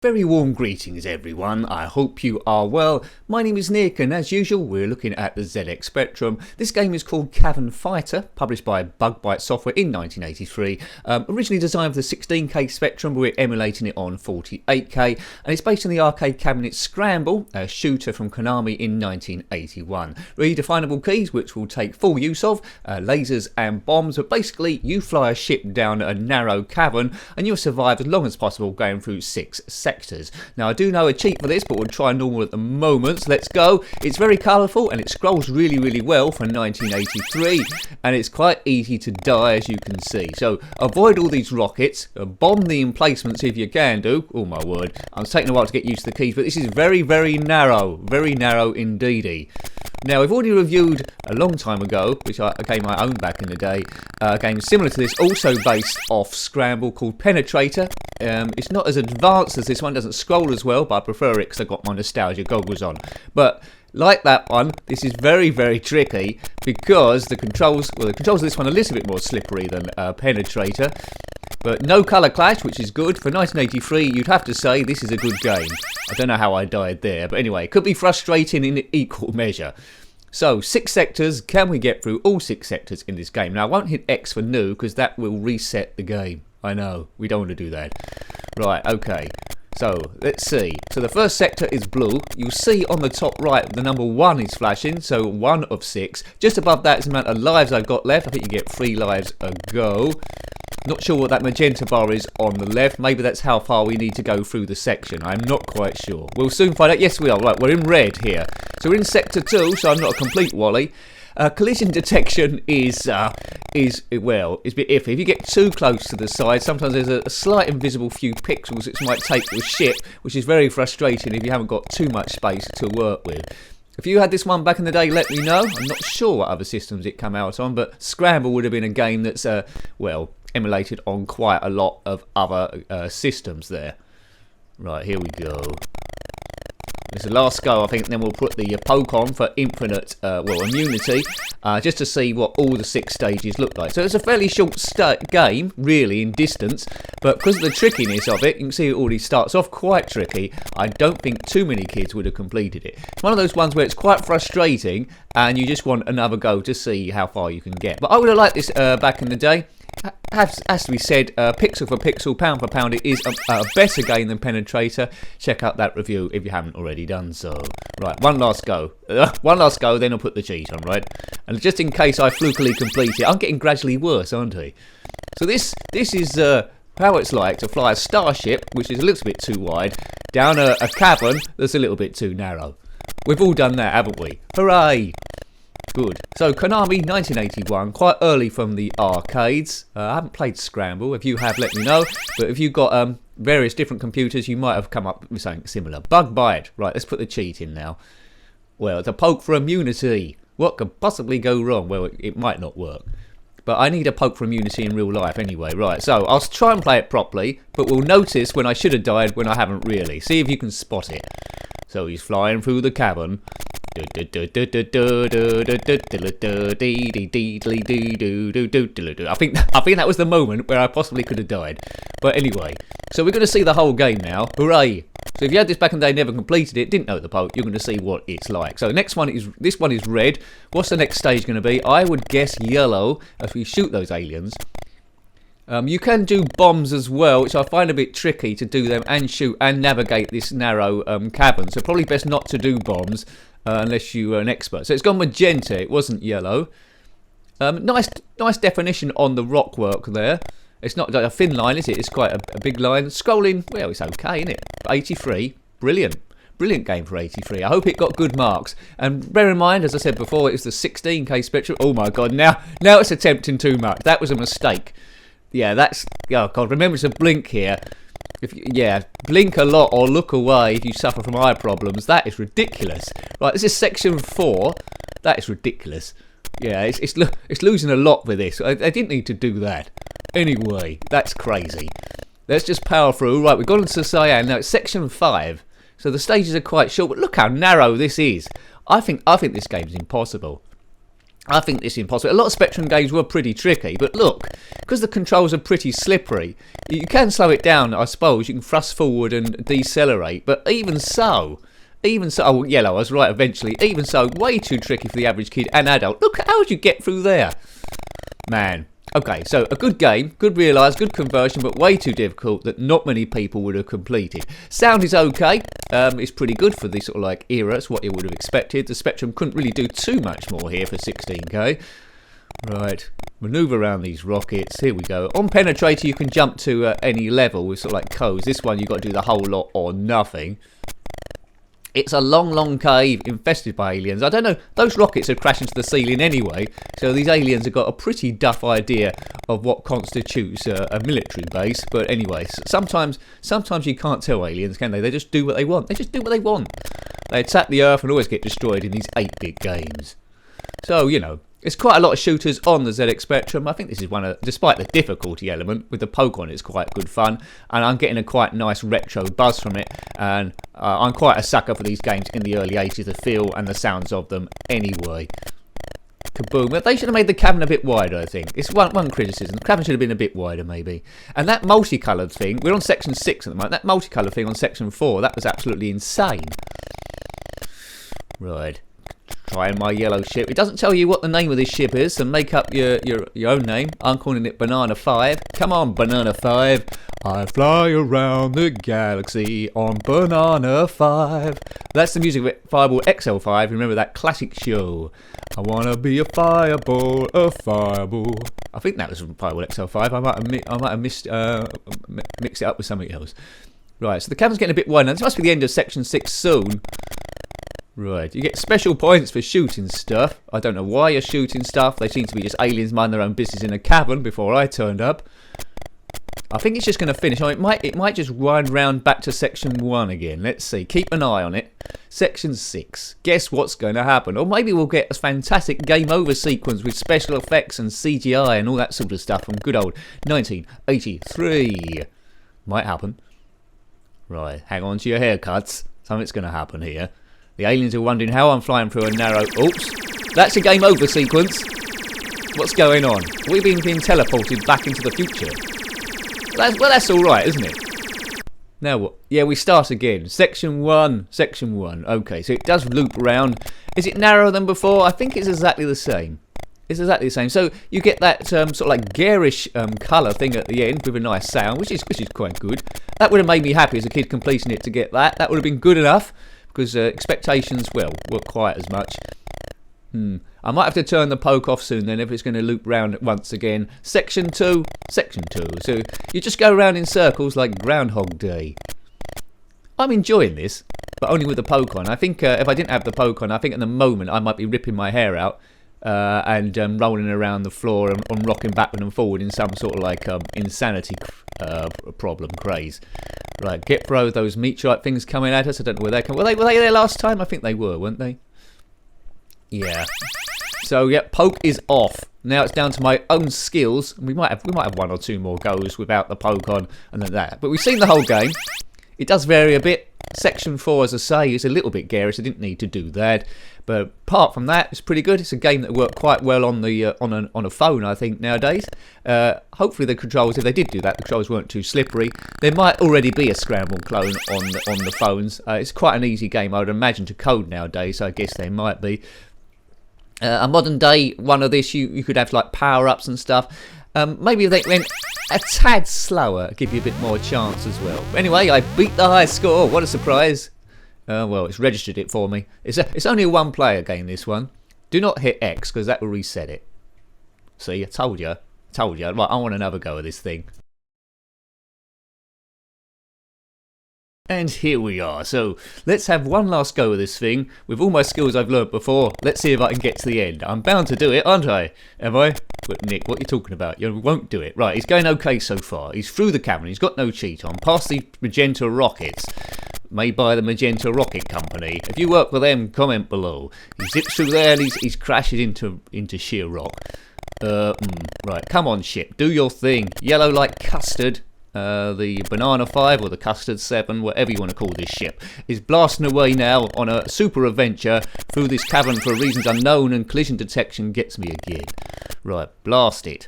Very warm greetings everyone, I hope you are well. My name is Nick and as usual we're looking at the ZX Spectrum. This game is called Cavern Fighter, published by Bug Byte Software in 1983. Originally designed for the 16K Spectrum, but we're emulating it on 48K. And it's based on the arcade cabinet Scramble, a shooter from Konami in 1981. Redefinable keys which we'll take full use of, lasers and bombs, but basically you fly a ship down a narrow cavern and you'll survive as long as possible going through 6 sectors. Now I do know a cheat for this, but we'll try normal at the moment, so let's go. It's very colourful and it scrolls really well for 1983, and it's quite easy to die as you can see. So avoid all these rockets, bomb the emplacements if you can do. Oh my word, I'm taking a while to get used to the keys, but this is very narrow indeedy. Now we've already reviewed a long time ago, which I game I owned back in the day, a game similar to this, also based off Scramble, called Penetrator. It's not as advanced as this one, doesn't scroll as well, but I prefer it because I've got my nostalgia goggles on. But like that one, this is very tricky because the controls of this one are a little bit more slippery than Penetrator. But no colour clash, which is good. For 1983, you'd have to say this is a good game. I don't know how I died there, but anyway, it could be frustrating in equal measure. So, 6 sectors. Can we get through all 6 sectors in this game? Now, I won't hit X for new, because that will reset the game. I know, we don't want to do that. Right, okay. So, let's see. So, the first sector is blue. You'll see on the top right, the number 1 is flashing, so 1 of 6. Just above that is the amount of lives I've got left. I think you get 3 lives a go. Not sure what that magenta bar is on the left. Maybe that's how far we need to go through the section. I'm not quite sure. We'll soon find out. Yes, we are. Right, we're in red here. So we're in sector 2, so I'm not a complete wally. Collision detection is a bit iffy. If you get too close to the side, sometimes there's a slight invisible few pixels which might take the ship, which is very frustrating if you haven't got too much space to work with. If you had this one back in the day, let me know. I'm not sure what other systems it came out on, but Scramble would have been a game that's, emulated on quite a lot of other systems there. Right, here we go. It's the last go, I think, and then we'll put the poke on for infinite, immunity, just to see what all the 6 stages look like. So it's a fairly short game, really, in distance, but because of the trickiness of it, you can see it already starts off quite tricky. I don't think too many kids would have completed it. It's one of those ones where it's quite frustrating, and you just want another go to see how far you can get. But I would have liked this back in the day. Has to be said, pixel for pixel, pound for pound, it is a better game than Penetrator. Check out that review if you haven't already done so. Right, one last go. Then I'll put the cheat on, right? And just in case I flukily complete it, I'm getting gradually worse, aren't I? So this is how it's like to fly a starship, which is a little bit too wide, down a cavern that's a little bit too narrow. We've all done that, haven't we? Hooray! Good. So Konami, 1981, quite early from the arcades. I haven't played Scramble. If you have, let me know. But if you've got various different computers, you might have come up with something similar. Bug Byte. Right, let's put the cheat in now. Well, it's a poke for immunity. What could possibly go wrong? Well, it might not work. But I need a poke for immunity in real life anyway. Right, so I'll try and play it properly, but we'll notice when I should have died when I haven't really. See if you can spot it. So he's flying through the cavern. I think that was the moment where I possibly could have died. But anyway, so we're going to see the whole game now. Hooray! So if you had this back in the day, never completed it, didn't know the poke, you're going to see what it's like. So this one is red. What's the next stage going to be? I would guess yellow as we shoot those aliens. You can do bombs as well, which I find a bit tricky to do them and shoot and navigate this narrow cavern. So probably best not to do bombs unless you're an expert. So it's gone magenta, it wasn't yellow. Nice definition on the rock work there. It's not a thin line, is it? It's quite a big line. Scrolling, well, it's okay, isn't it? 83, brilliant. Brilliant game for 83. I hope it got good marks. And bear in mind, as I said before, it's the 16K Spectrum. Oh my god, now it's attempting too much. That was a mistake. Yeah, oh god, remember to blink here. Blink a lot or look away if you suffer from eye problems. That is ridiculous. Right, this is section 4. That is ridiculous. Yeah, it's losing a lot with this. I didn't need to do that. Anyway, that's crazy. Let's just power through. Right, we've gone into Cyan. Now it's section 5. So the stages are quite short, but look how narrow this is. I think this game's impossible. I think this is impossible. A lot of Spectrum games were pretty tricky, but look, because the controls are pretty slippery, you can slow it down, I suppose. You can thrust forward and decelerate, but even so, oh, yellow, I was right eventually. Even so, way too tricky for the average kid and adult. Look, how would you get through there? Man. Okay, so a good game, good realised, good conversion, but way too difficult that not many people would have completed. Sound is okay. It's pretty good for this sort of like era. It's what you would have expected. The Spectrum couldn't really do too much more here for 16K. Right, manoeuvre around these rockets. Here we go. On Penetrator, you can jump to any level with sort of like codes. This one, you've got to do the whole lot or nothing. It's a long, long cave infested by aliens. I don't know, those rockets are crashing to the ceiling anyway, so these aliens have got a pretty duff idea of what constitutes a military base. But anyway, sometimes you can't tell aliens, can they? They just do what they want. They just do what they want. They attack the Earth and always get destroyed in these 8-bit games. So, you know, there's quite a lot of shooters on the ZX Spectrum. I think this is one of, despite the difficulty element, with the poke on it's quite good fun. And I'm getting a quite nice retro buzz from it. And I'm quite a sucker for these games in the early 80s, the feel and the sounds of them anyway. Kaboom. They should have made the Cavern a bit wider, I think. It's one criticism. The Cavern should have been a bit wider, maybe. And that multicoloured thing, we're on section 6 at the moment, that multicoloured thing on section 4, that was absolutely insane. Right. Trying my yellow ship. It doesn't tell you what the name of this ship is, so make up your own name. I'm calling it Banana 5. Come on, Banana 5. I fly around the galaxy on Banana 5. That's the music of it, Fireball XL5. Remember that classic show? I wanna be a fireball, a fireball. I think that was from Fireball XL5. I might have mixed it up with something else. Right, so the Cavern's getting a bit wide now. This must be the end of section 6 soon. Right, you get special points for shooting stuff. I don't know why you're shooting stuff. They seem to be just aliens mind their own business in a cavern before I turned up. I think it's just going to finish. Oh, it might just wind round back to section 1 again. Let's see. Keep an eye on it. Section 6. Guess what's going to happen? Or maybe we'll get a fantastic game over sequence with special effects and CGI and all that sort of stuff from good old 1983. Might happen. Right, hang on to your haircuts. Something's going to happen here. The aliens are wondering how I'm flying through a narrow... Oops. That's a game over sequence. What's going on? We've been teleported back into the future. Well, that's all right, isn't it? Now what? Yeah, we start again. Section 1. Section 1. Okay, so it does loop round. Is it narrower than before? I think it's exactly the same. It's exactly the same. So you get that sort of like garish colour thing at the end with a nice sound, which is quite good. That would have made me happy as a kid completing it to get that. That would have been good enough. Because expectations, well, weren't quite as much. I might have to turn the poke off soon then if it's going to loop round once again. Section 2. Section 2. So you just go around in circles like Groundhog Day. I'm enjoying this, but only with the poke on. I think if I didn't have the poke on, I think at the moment I might be ripping my hair out and rolling around the floor and rocking backward and forward in some sort of like insanity problem craze. Right, get bro, those meteorite things coming at us. I don't know where they come. Were they there last time? I think they were, weren't they? Yeah. So yeah, poke is off. Now it's down to my own skills. We might have one or two more goes without the poke on and then that. But we've seen the whole game. It does vary a bit. Section 4, as I say, is a little bit garish. I didn't need to do that. But apart from that, it's pretty good. It's a game that worked quite well on the on a phone, I think, nowadays. Hopefully the controls, if they did do that, the controls weren't too slippery. There might already be a Scramble clone on the phones. It's quite an easy game, I would imagine, to code nowadays, so I guess there might be. A modern day one of this, you could have like power-ups and stuff. Maybe if they went a tad slower, give you a bit more chance as well. But anyway, I beat the high score. What a surprise. Well, it's registered it for me. It's only a one-player game, this one. Do not hit X, because that will reset it. See, I told you. Right, I want another go of this thing. And here we are. So let's have one last go of this thing with all my skills I've learnt before. Let's see if I can get to the end. I'm bound to do it, aren't I? Am I? But Nick, what are you talking about? You won't do it. Right, he's going okay so far. He's through the cavern. He's got no cheat on. Past the magenta rockets made by the Magenta Rocket Company. If you work with them, comment below. He zips through there and he's crashes into sheer rock. Right, come on ship. Do your thing. Yellow like custard. The Banana 5 or the Custard 7, whatever you want to call this ship, is blasting away now on a super adventure through this cavern for reasons unknown, and collision detection gets me again. Right, blast it.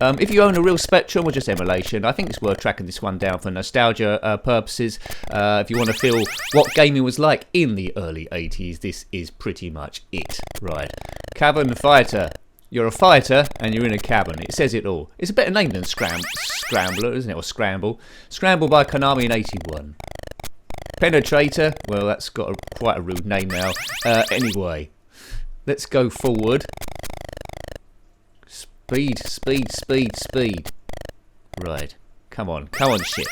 If you own a real Spectrum or just emulation, I think it's worth tracking this one down for nostalgia purposes. If you want to feel what gaming was like in the early 80s, this is pretty much it. Right, Cavern Fighter. You're a fighter and you're in a cavern. It says it all. It's a better name than Scrambler, isn't it? Or Scramble. Scramble by Konami in 81. Penetrator. Well, that's got quite a rude name now. Anyway, let's go forward. Speed, speed, speed, speed. Right. Come on ship.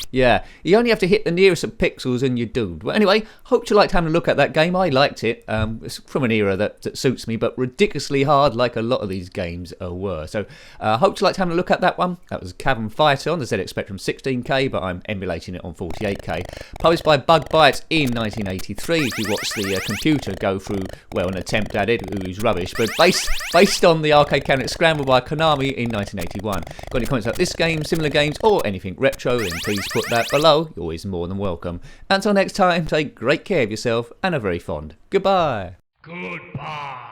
Yeah, you only have to hit the nearest of pixels and you're doomed. Well, anyway, hope you liked having a look at that game. I liked it. It's from an era that suits me, but ridiculously hard like a lot of these games were. So, hope you liked having a look at that one. That was Cavern Fighter on the ZX Spectrum 16K, but I'm emulating it on 48K. Published by Bug Byte in 1983. If you watch the computer go through, well, an attempt at it, it was rubbish, but based on the arcade cabinet Scramble by Konami in 1981. Got any comments about this game, similar games, or anything retro, then please put that below. You're always more than welcome. Until next time, take great care of yourself and are very fond. Goodbye. Goodbye.